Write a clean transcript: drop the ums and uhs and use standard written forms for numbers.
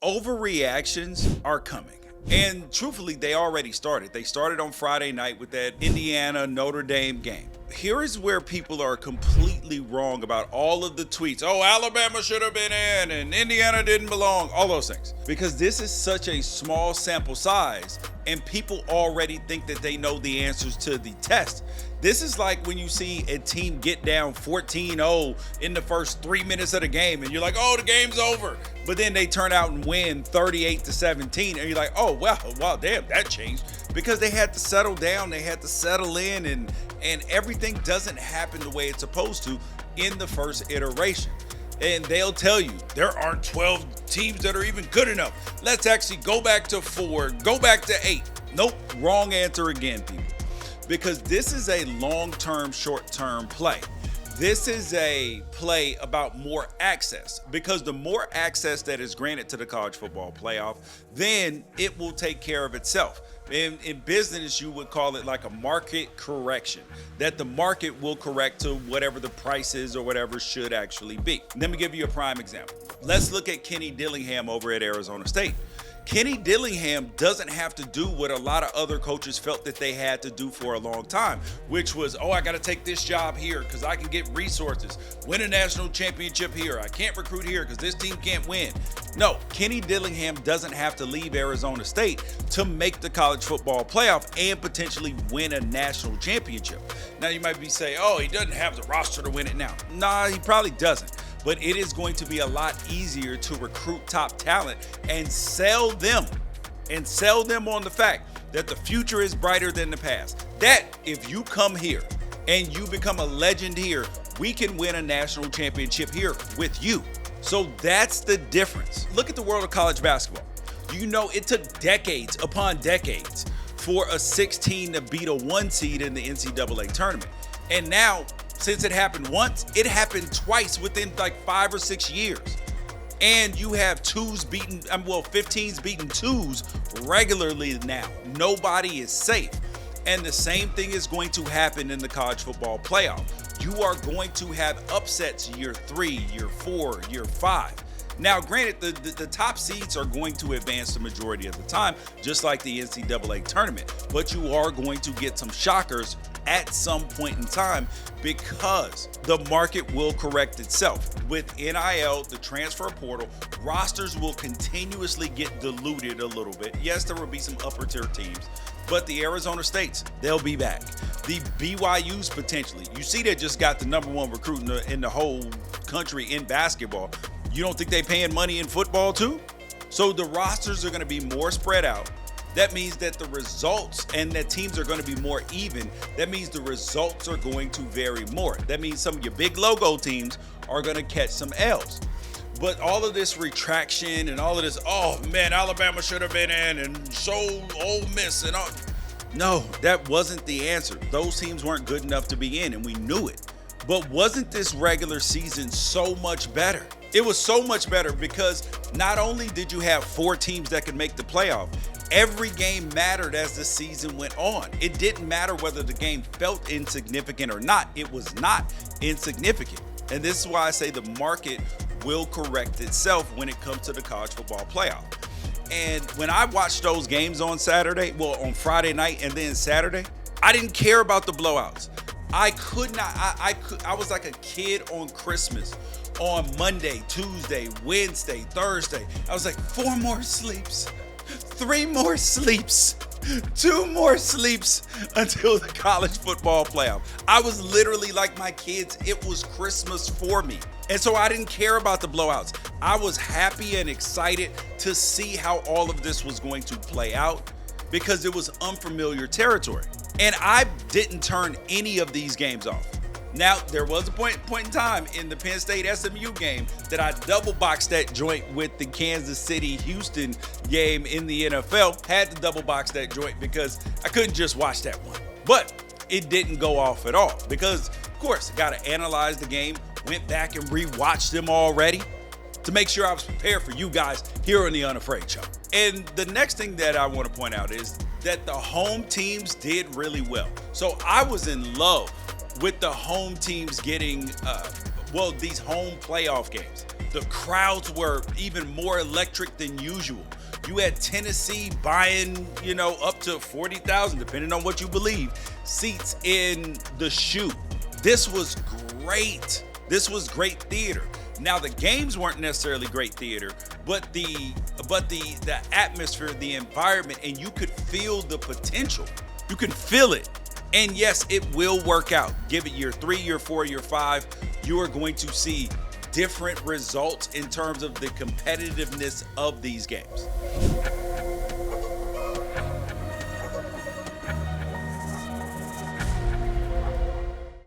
Overreactions are coming. And truthfully, they already started. They started on Friday night with that Indiana Notre Dame game. Here is where people are completely wrong about all of the tweets. Oh, Alabama should have been in and Indiana didn't belong. All those things. Because this is such a small sample size and people already think that they know the answers to the test. This is like when you see a team get down 14-0 in the first 3 minutes of the game and you're like, oh, the game's over. But then they turn out and win 38-17 and you're like, oh, wow, damn, that changed. Because they had to settle down, they had to settle in, and everything doesn't happen the way it's supposed to in the first iteration. And they'll tell you there aren't 12 teams that are even good enough. Let's actually go back to 4, go back to 8. Nope, wrong answer again, people. Because this is a long-term, short-term play. This is a play about more access, because the more access that is granted to the college football playoff, then it will take care of itself. In business, you would call it like a market correction, that the market will correct to whatever the price is or whatever should actually be. Let me give you a prime example. Let's look at Kenny Dillingham over at Arizona State. Kenny Dillingham doesn't have to do what a lot of other coaches felt that they had to do for a long time, which was, oh, I got to take this job here because I can get resources, win a national championship here. I can't recruit here because this team can't win. No, Kenny Dillingham doesn't have to leave Arizona State to make the college football playoff and potentially win a national championship. Now, you might be saying, oh, he doesn't have the roster to win it now. Nah, he probably doesn't. But it is going to be a lot easier to recruit top talent and sell them on the fact that the future is brighter than the past. That if you come here and you become a legend here, we can win a national championship here with you. So that's the difference. Look at the world of college basketball. You know, it took decades upon decades for a 16 to beat a 1 seed in the NCAA tournament. And now, since it happened once, it happened twice within like 5 or 6 years. And you have 15s beating 2s regularly now. Nobody is safe. And the same thing is going to happen in the college football playoff. You are going to have upsets year 3, year 4, year 5. Now, granted, the top seeds are going to advance the majority of the time, just like the NCAA tournament. But you are going to get some shockers at some point in time because the market will correct itself. With NIL, the transfer portal, rosters will continuously get diluted a little bit. Yes, there will be some upper tier teams, but the Arizona States, they'll be back. The BYUs potentially. You see, they just got the #1 recruit in the whole country in basketball. You don't think they paying money in football too? So the rosters are going to be more spread out. That means that the results and that teams are going to be more even. That means the results are going to vary more. That means some of your big logo teams are going to catch some L's. But all of this retraction and all of this, oh man, Alabama should have been in and so Ole Miss and all. No, that wasn't the answer. Those teams weren't good enough to be in and we knew it. But wasn't this regular season so much better? It was so much better because not only did you have 4 teams that could make the playoff, every game mattered as the season went on. It didn't matter whether the game felt insignificant or not. It was not insignificant. And this is why I say the market will correct itself when it comes to the college football playoff. And when I watched those games on Friday night and then Saturday, I didn't care about the blowouts. I could not, I was like a kid on Christmas. On Monday, Tuesday, Wednesday, Thursday, I was like, 4 more sleeps, 3 more sleeps, 2 more sleeps until the college football playoff. I was literally like my kids. It was Christmas for me. And so I didn't care about the blowouts. I was happy and excited to see how all of this was going to play out because it was unfamiliar territory. And I didn't turn any of these games off. Now, there was a point in time in the Penn State SMU game that I double boxed that joint with the Kansas City-Houston game in the NFL. Had to double box that joint because I couldn't just watch that one. But it didn't go off at all because, of course, I got to analyze the game. Went back and rewatched them already to make sure I was prepared for you guys here on the Unafraid Show. And the next thing that I want to point out is that the home teams did really well. So I was in love with the home teams getting, these home playoff games. The crowds were even more electric than usual. You had Tennessee buying, up to 40,000, depending on what you believe, seats in the shoe. This was great. This was great theater. Now, the games weren't necessarily great theater, but the atmosphere, the environment, and you could feel the potential. You can feel it. And yes, it will work out. Give it year 3, year 4, year 5. You are going to see different results in terms of the competitiveness of these games.